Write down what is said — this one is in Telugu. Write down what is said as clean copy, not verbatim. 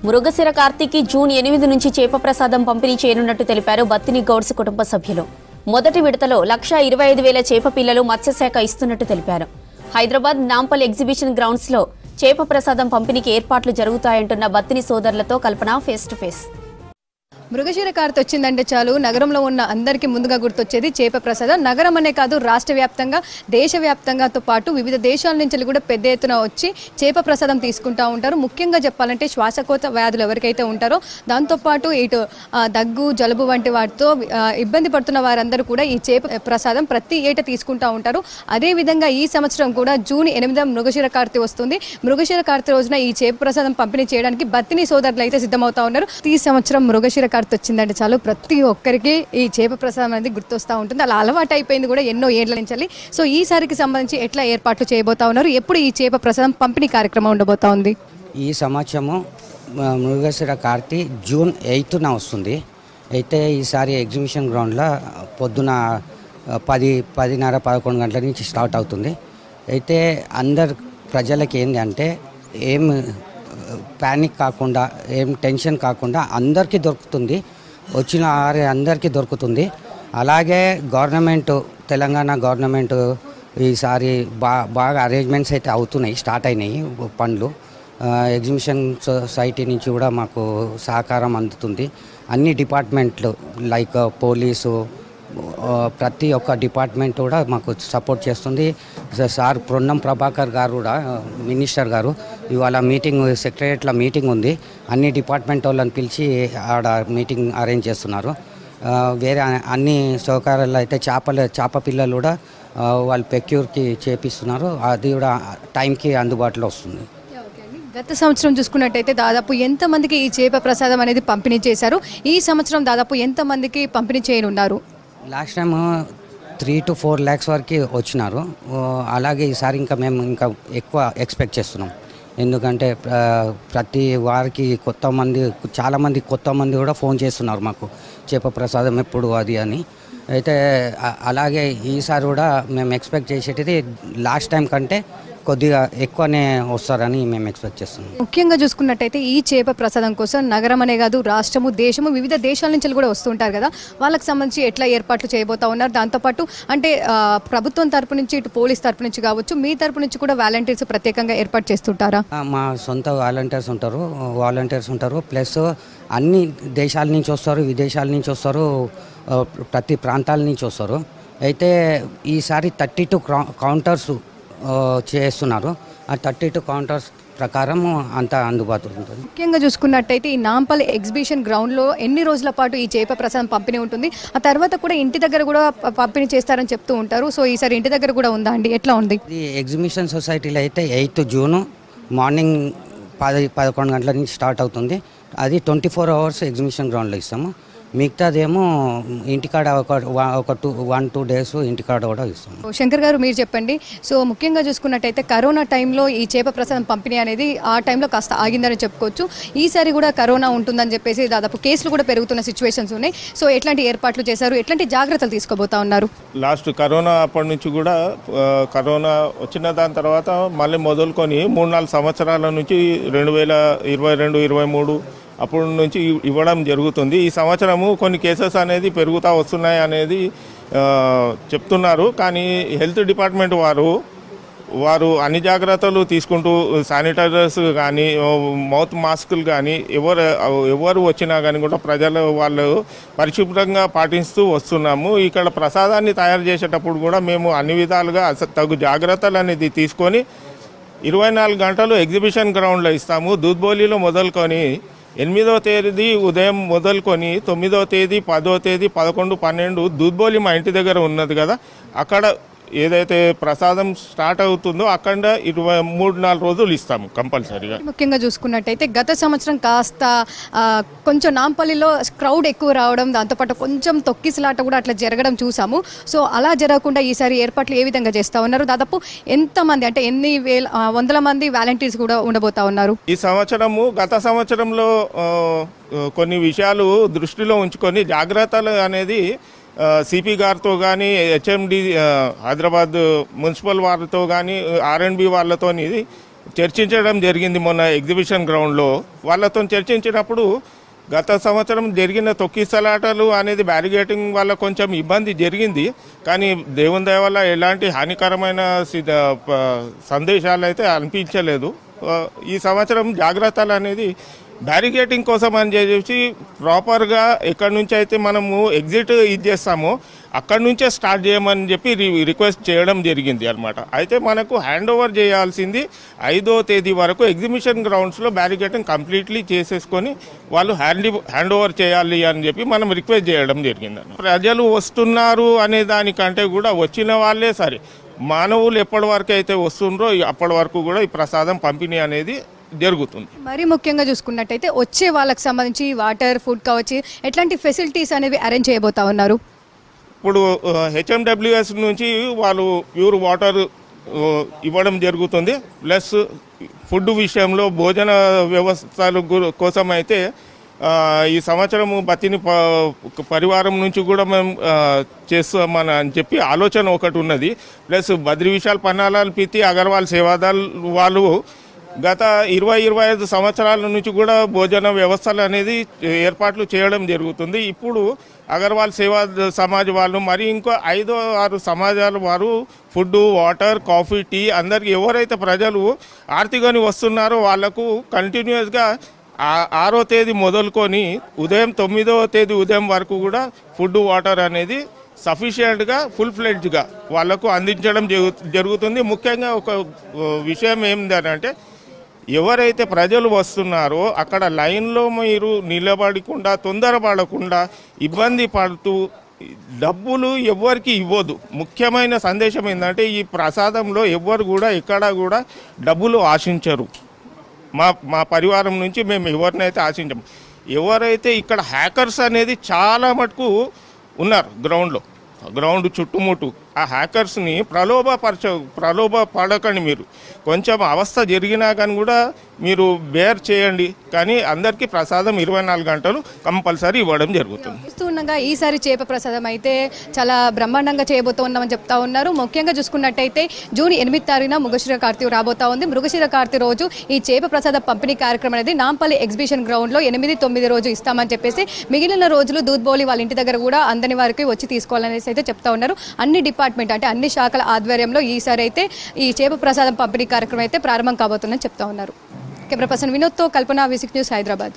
మృగశిర కార్తీకి జూన్ 8 నుంచి చేప ప్రసాదం పంపిణీ చేయనున్నట్టు తెలిపారు బత్తిని గౌడ్స్ కుటుంబ సభ్యులు. మొదటి విడతలో 1,25,000 చేప పిల్లలు మత్స్యశాఖ ఇస్తున్నట్టు తెలిపారు. హైదరాబాద్ నాంపల్ ఎగ్జిబిషన్ గ్రౌండ్స్ లో చేప ప్రసాదం పంపిణీకి ఏర్పాట్లు జరుగుతాయంటున్న బత్తిని సోదరులతో Kalpana face to face. Mrigashira కార్తీ వచ్చిందంటే చాలు నగరంలో ఉన్న అందరికీ ముందుగా గుర్తొచ్చేది చేప ప్రసాదం. నగరం అనే కాదు, రాష్ట్ర వ్యాప్తంగా దేశవ్యాప్తంగాతో పాటు వివిధ దేశాల నుంచి కూడా పెద్ద ఎత్తున వచ్చి చేప ప్రసాదం తీసుకుంటూ ఉంటారు. ముఖ్యంగా చెప్పాలంటే శ్వాసకోశ వ్యాధులు ఎవరికైతే ఉంటారో దాంతోపాటు ఇటు దగ్గు జలుబు వంటి వాటితో ఇబ్బంది పడుతున్న వారందరూ కూడా ఈ చేప ప్రసాదం ప్రతి ఏటా తీసుకుంటూ ఉంటారు. అదేవిధంగా ఈ సంవత్సరం కూడా జూన్ 8 మృగశిర కార్తీ వస్తుంది. మృగశిర కార్తీ రోజున ఈ చేప ప్రసాదం పంపిణీ చేయడానికి బత్తిని సోదరులు అయితే సిద్ధమవుతా ఉన్నారు. ఈ సంవత్సరం మృగశిర కార్తీ వచ్చిందంటే చాలు ప్రతి ఒక్కరికి ఈ చేప ప్రసాదం అనేది గుర్తొస్తూ ఉంటుంది. అలా అలవాటు అయిపోయింది కూడా ఎన్నో ఏళ్ల నుంచి. సో ఈసారికి సంబంధించి ఎట్లా ఏర్పాట్లు చేయబోతా ఉన్నారు, ఎప్పుడు ఈ చేప ప్రసాదం పంపిణీ కార్యక్రమం ఉండబోతా ఉంది? ఈ సంవత్సరము మృగశిర కార్తీ జూన్ 8న వస్తుంది. అయితే ఈసారి ఎగ్జిబిషన్ గ్రౌండ్లో పొద్దున 10:30, 11 గంటల నుంచి స్టార్ట్ అవుతుంది. అయితే అందరు ప్రజలకి ఏంటి అంటే ఏం ప్యానిక్ కాకుండా, ఏం టెన్షన్ కాకుండా అందరికీ దొరుకుతుంది, వచ్చిన అందరికీ దొరుకుతుంది. అలాగే గవర్నమెంట్, తెలంగాణ గవర్నమెంట్ ఈసారి బాగా అరేంజ్మెంట్స్ అయితే అవుతున్నాయి, స్టార్ట్ అయినాయి పనులు. ఎగ్జిబిషన్ సొసైటీ నుంచి కూడా మాకు సహకారం అందుతుంది. అన్ని డిపార్ట్మెంట్లు లైక్ పోలీసు, ప్రతి ఒక్క డిపార్ట్మెంట్ కూడా మాకు సపోర్ట్ చేస్తుంది. సార్ పొన్నం ప్రభాకర్ గారు కూడా, మినిస్టర్ గారు, ఇవాళ మీటింగ్ సెక్రటరియట్లో మీటింగ్ ఉంది. అన్ని డిపార్ట్మెంట్ వాళ్ళని పిలిచి ఆడ మీటింగ్ అరేంజ్ చేస్తున్నారు. వేరే అన్ని సౌకర్యాలు అయితే చేప పిల్లలు కూడా వాళ్ళు పెక్యూర్కి చేపిస్తున్నారు. అది కూడా టైంకి అందుబాటులో వస్తుంది. గత సంవత్సరం చూసుకున్నట్టయితే దాదాపు ఎంతమందికి ఈ చేప ప్రసాదం అనేది పంపిణీ చేశారు? ఈ సంవత్సరం దాదాపు ఎంతమందికి పంపిణీ చేయనున్నారు? లాస్ట్ టైం 3 to 4 lakhs వరకు వచ్చినారు. అలాగే ఈసారి మేము ఇంకా ఎక్కువ ఎక్స్పెక్ట్ చేస్తున్నాం. ఎందుకంటే ప్రతి వారికి చాలామంది కొత్త మంది కూడా ఫోన్ చేస్తున్నారు మాకు, చేప ప్రసాదం ఎప్పుడు అది అని. అయితే అలాగే ఈసారి కూడా మేము ఎక్స్పెక్ట్ చేసేటిది లాస్ట్ టైం కంటే కొద్దిగా ఎక్కువనే వస్తారని మేము ఎక్స్పెక్ట్ చేస్తున్నాం. ముఖ్యంగా చూసుకున్నట్టయితే ఈ చేప ప్రసాదం కోసం నగరం అనే కాదు, రాష్ట్రము, దేశము, వివిధ దేశాల నుంచి కూడా వస్తుంటారు కదా, వాళ్ళకి సంబంధించి ఎట్లా ఏర్పాట్లు చేయబోతా ఉన్నారు? దాంతోపాటు అంటే ప్రభుత్వం తరపు నుంచి, ఇటు పోలీస్ తరపు నుంచి కావచ్చు, మీ తరపు నుంచి కూడా వాలంటీర్స్ ప్రత్యేకంగా ఏర్పాటు చేస్తుంటారా? మా సొంత వాలంటీర్స్ ఉంటారు. ప్లస్ అన్ని దేశాల నుంచి వస్తారు, విదేశాల నుంచి వస్తారు, ప్రతి ప్రాంతాల నుంచి వస్తారు. అయితే ఈసారి 32 కౌంటర్స్ చేస్తున్నారు. ఆ 32 కౌంటర్స్ ప్రకారం అంతా అందుబాటులో ఉంటుంది. ముఖ్యంగా చూసుకున్నట్టయితే ఈ నాంపల్ ఎగ్జిబిషన్ గ్రౌండ్లో ఎన్ని రోజుల పాటు ఈ చేప ప్రసాదం పంపిణీ ఉంటుంది? ఆ తర్వాత కూడా ఇంటి దగ్గర కూడా పంపిణీ చేస్తారని చెప్తూ ఉంటారు. సో ఈసారి ఇంటి దగ్గర కూడా ఉందా అండి? ఎట్లా ఉంది? ఈ ఎగ్జిబిషన్ సొసైటీలో అయితే 8th జూన్ మార్నింగ్ 10-11 గంటల నుంచి స్టార్ట్ అవుతుంది. అది 24 hours ఎగ్జిబిషన్ గ్రౌండ్లో ఇస్తాము. మిగతాదేమో ఇంటికాడ ఒక 1-2 days ఇంటికాడ కూడా ఇస్తాం. శంకర్ గారు, మీరు చెప్పండి. సో ముఖ్యంగా చూసుకున్నట్టయితే కరోనా టైంలో ఈ చేప ప్రసాదం పంపిణీ అనేది ఆ టైంలో కాస్త ఆగిందని చెప్పుకోవచ్చు. ఈసారి కూడా కరోనా ఉంటుందని చెప్పేసి దాదాపు కేసులు కూడా పెరుగుతున్న సిచ్యువేషన్స్ ఉన్నాయి. సో ఎట్లాంటి ఏర్పాట్లు చేశారు, ఎట్లాంటి జాగ్రత్తలు తీసుకోబోతా ఉన్నారు? లాస్ట్ కరోనా అప్పటి నుంచి కూడా, కరోనా వచ్చిన దాని తర్వాత మళ్ళీ మొదలుకొని 3-4 సంవత్సరాల నుంచి 2022-23 అప్పటి నుంచి ఇవ్వడం జరుగుతుంది. ఈ సంవత్సరము కొన్ని కేసెస్ అనేది పెరుగుతూ వస్తున్నాయి అనేది చెప్తున్నారు. కానీ హెల్త్ డిపార్ట్మెంట్ వారు అన్ని జాగ్రత్తలు తీసుకుంటూ శానిటైజర్స్ కానీ, మౌత్ మాస్కులు కానీ, ఎవరు వచ్చినా కానీ కూడా వాళ్ళు పరిశుభ్రంగా పాటిస్తూ వస్తున్నాము. ఇక్కడ ప్రసాదాన్ని తయారు చేసేటప్పుడు కూడా మేము అన్ని విధాలుగా తగు జాగ్రత్తలు అనేది తీసుకొని 24 గంటలు ఎగ్జిబిషన్ గ్రౌండ్లో ఇస్తాము. దూద్బోలిలో మొదలుకొని 8వ తేదీ ఉదయం మొదలుకొని 9వ తేదీ, 10వ తేదీ, 11, 12 దూద్బోలి మా ఇంటి దగ్గర ఉన్నది కదా, అక్కడ ఏదైతే ప్రసాదం స్టార్ట్ అవుతుందో అక్కడ 23-24 రోజులు ఇస్తాము కంపల్సరీగా. ముఖ్యంగా చూసుకున్నట్టయితే గత సంవత్సరం కాస్త కొంచెం నాంపల్లిలో క్రౌడ్ ఎక్కువ రావడం, దాంతోపాటు కొంచెం తొక్కిసలాట కూడా అట్లా జరగడం చూసాము. సో అలా జరగకుండా ఈసారి ఏర్పాట్లు ఏ విధంగా చేస్తూ ఉన్నారు? దాదాపు ఎంతమంది, అంటే ఎన్ని వందల మంది వాలంటీర్స్ కూడా ఉండబోతా ఉన్నారు? ఈ సంవత్సరము గత సంవత్సరంలో కొన్ని విషయాలు దృష్టిలో ఉంచుకొని జాగ్రత్తలు అనేది సిపి గారితో కానీ, హెచ్ఎండి హైదరాబాద్ మున్సిపల్ వారితో కానీ, ఆర్ఎండ్బి వాళ్ళతో చర్చించడం జరిగింది మొన్న ఎగ్జిబిషన్ గ్రౌండ్లో. వాళ్ళతో చర్చించినప్పుడు గత సంవత్సరం జరిగిన తొక్కిసలాటలు అనేది బ్యారిగేటింగ్ వల్ల కొంచెం ఇబ్బంది జరిగింది, కానీ దేవుని దయ వల్ల ఎలాంటి హానికరమైన సందేశాలు అయితే అనిపించలేదు. ఈ సంవత్సరం జాగ్రత్తలు అనేది బ్యారిగేటింగ్ కోసం అని చెప్పి ప్రాపర్గా ఎక్కడి నుంచి అయితే మనము ఎగ్జిట్ చేస్తామో అక్కడి నుంచే స్టార్ట్ చేయమని చెప్పి రిక్వెస్ట్ చేయడం జరిగింది అనమాట. అయితే మనకు హ్యాండ్ ఓవర్ చేయాల్సింది 5వ తేదీ వరకు ఎగ్జిబిషన్ గ్రౌండ్స్లో బ్యారిగేటింగ్ కంప్లీట్లీ చేసేసుకొని వాళ్ళు హ్యాండ్ ఓవర్ చేయాలి అని చెప్పి మనం రిక్వెస్ట్ చేయడం జరిగింది. ప్రజలు వస్తున్నారు అనే దానికంటే కూడా వచ్చిన వాళ్ళే సరే మానవులు ఎప్పటి వరకు అయితే వస్తుండ్రో అప్పటి వరకు కూడా ఈ ప్రసాదం పంపిణీ అనేది జరుగుతుంది. మరి ముఖ్యంగా చూసుకున్నట్టయితే వచ్చే వాళ్ళకి సంబంధించి వాటర్, ఫుడ్ కావచ్చు, ఎట్లాంటి ఫెసిలిటీస్ అనేవి అరేంజ్ చేయబోతా ఉన్నారు? ఇప్పుడు HMWS నుంచి వాళ్ళు ప్యూర్ వాటర్ ఇవ్వడం జరుగుతుంది. ప్లస్ ఫుడ్ విషయంలో భోజన వ్యవస్థల కోసం అయితే ఈ సంవత్సరం బతిని పరివారం నుంచి కూడా మేము చేస్తామని అని చెప్పి ఆలోచన ఒకటి ఉన్నది. ప్లస్ బద్రి విశాల్ పన్నాలాల్ పితి అగర్వాల్ సేవాదల్ వాళ్ళు గత 20-25 సంవత్సరాల నుంచి కూడా భోజన వ్యవస్థలు అనేది ఏర్పాట్లు చేయడం జరుగుతుంది. ఇప్పుడు అగర్వాల్ సేవా సమాజ్ వాళ్ళు మరి ఇంకో 5-6 సమాజాల వారు ఫుడ్, వాటర్, కాఫీ, టీ అందరికి ఎవరైతే ప్రజలు ఆర్తిగాని వస్తున్నారో వాళ్లకు కంటిన్యూస్గా 6వ తేదీ మొదలుకొని ఉదయం 9వ తేదీ ఉదయం వరకు కూడా ఫుడ్, వాటర్ అనేది సఫిషియెంట్గా ఫుల్ ఫ్లెడ్జ్గా వాళ్లకు అందించడం జరుగుతుంది. ముఖ్యంగా ఒక విషయం ఏంటంటే ఎవరైతే ప్రజలు వస్తున్నారో అక్కడ లైన్లో మీరు నిలబడకుండా, తొందరపడకుండా, ఇబ్బంది పడుతూ డబ్బులు ఎవ్వరికి ఇవ్వద్దు. ముఖ్యమైన సందేశం ఏంటంటే ఈ ప్రసాదంలో ఎవ్వరు కూడా ఎక్కడా కూడా డబ్బులు ఆశించరు. మా పరివారం నుంచి మేము ఎవరినైతే ఆశించము. ఎవరైతే ఇక్కడ హ్యాకర్స్ అనేది చాలా మటుకు ఉన్నారు గ్రౌండ్ చుట్టుముట్టు, ఆ హ్యాకర్స్ని ప్రలోభపడకండి. మీరు కొంచెం అవస్థ జరిగినా కానీ కూడా మీరు బేర్ చేయండి, కానీ అందరికీ ప్రసాదం 24 గంటలు కంపల్సరీ ఇవ్వడం జరుగుతుంది. చూస్తుండగా ఈసారి చేప ప్రసాదం అయితే చాలా బ్రహ్మాండంగా చేయబోతూ ఉన్నామని చెప్తా ఉన్నారు. ముఖ్యంగా చూసుకున్నట్టయితే జూన్ 8వ తారీఖున మృగశిర కార్తీ రాబోతా ఉంది. మృగశిర కార్తీ రోజు ఈ చేప ప్రసాద పంపిణీ కార్యక్రమం అనేది నాంపల్లి ఎగ్జిబిషన్ గ్రౌండ్లో 8-9 రోజు ఇస్తామని చెప్పేసి, మిగిలిన రోజులు దూద్బౌలి వాళ్ళ ఇంటి దగ్గర కూడా అందని వారికి వచ్చి తీసుకోవాలనేసి అయితే చెప్తా ఉన్నారు. అన్ని డిపార్ట్మెంట్ అంటే అన్ని శాఖల ఆధ్వర్యంలో ఈసారి అయితే ఈ చేప ప్రసాదం పంపిణీ కార్యక్రమం అయితే ప్రారంభం కాబోతుందని చెప్తా ఉన్నారు. కెమెరా పర్సన్ వినోద్తో కల్పన, V6 న్యూస్, హైదరాబాద్.